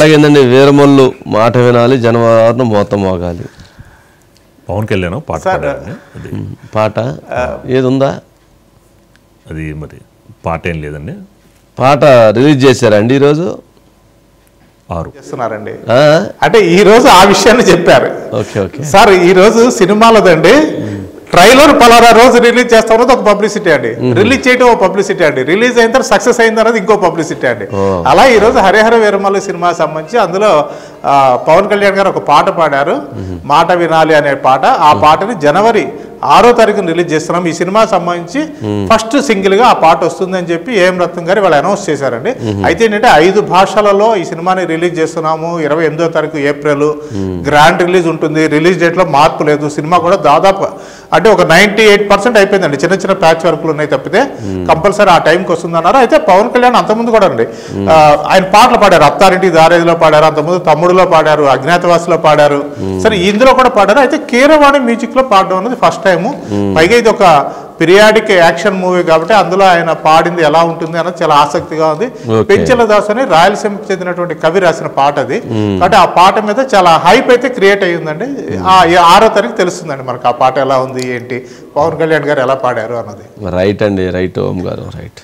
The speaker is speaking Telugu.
అలాగేందండి వీరమల్లు మాట వినాలి జనవరం మోత మోగాలి. పవన్ కళ్యాణ్ పాట ఏది ఉందా? అది మరి పాట ఏం లేదండి. పాట రిలీజ్ చేశారండి ఈరోజు 6 చేస్తున్నారండి. అంటే ఈ రోజు ఆ విషయాన్ని చెప్పారు. ఓకే ఓకే సార్ ఈ రోజు సినిమాలదండి ట్రైలర్ పలానా రోజు రిలీజ్ చేస్తాం ఒక పబ్లిసిటీ అండి, రిలీజ్ చేయడం ఒక పబ్లిసిటీ అండి, రిలీజ్ అయిన తర్వాత సక్సెస్ అయింది అనేది ఇంకో పబ్లిసిటీ అండి. అలా ఈ రోజు హరిహర వీరమల్లు సినిమా సంబంధించి అందులో పవన్ కళ్యాణ్ గారు ఒక పాట పాడారు, మాట వినాలి అనే పాట. ఆ పాటని జనవరి 6వ తారీఖున రిలీజ్ చేస్తున్నాం. ఈ సినిమా సంబంధించి ఫస్ట్ సింగిల్ గా ఆ పాట వస్తుందని చెప్పి ఏఎం రత్నం గారు వాళ్ళు అనౌన్స్ చేశారండి. అయితే ఏంటంటే 5 భాషలలో ఈ సినిమాని రిలీజ్ చేస్తున్నాము. 28వ తారీఖు ఏప్రిల్ గ్రాండ్ రిలీజ్ ఉంటుంది. రిలీజ్ డేట్ లో మార్పు లేదు. సినిమా కూడా దాదాపు అంటే ఒక 98% అయిపోయిందండి. చిన్న చిన్న ప్యాచ్ వర్క్లు ఉన్నాయి తప్పితే కంపల్సరీ ఆ టైంకి వస్తుందన్నారు. అయితే పవన్ కళ్యాణ్ అంతకుముందు కూడా అండి ఆయన పాటలు పాడారు. అత్తారింటి దారేదిలో పాడారు, అంతకుముందు తమ్ముడులో పాడారు, అజ్ఞాతవాసిలో పాడారు, సరే ఇందులో కూడా పాడారు. అయితే కీరవాణి మ్యూజిక్ లో పాడడం అనేది ఫస్ట్ టైం. పైగా ఇది ఒక పిరియాడిక్ యాక్షన్ మూవీ కాబట్టి అందులో ఆయన పాడింది ఎలా ఉంటుంది అన్నది చాలా ఆసక్తిగా ఉంది. పెంచెల దాస్ అని రాయలసీమకు చెందినటువంటి కవి రాసిన పాట అది. కాబట్టి ఆ పాట మీద చాలా హైప్ అయితే క్రియేట్ అయ్యిందండి. 6వ తారీఖు తెలుస్తుందండి మనకు ఆ పాట ఎలా ఉంది ఏంటి, పవన్ కళ్యాణ్ గారు ఎలా పాడారు అన్నది. రైట్ అండి, రైట్ ఓం గారు రైట్.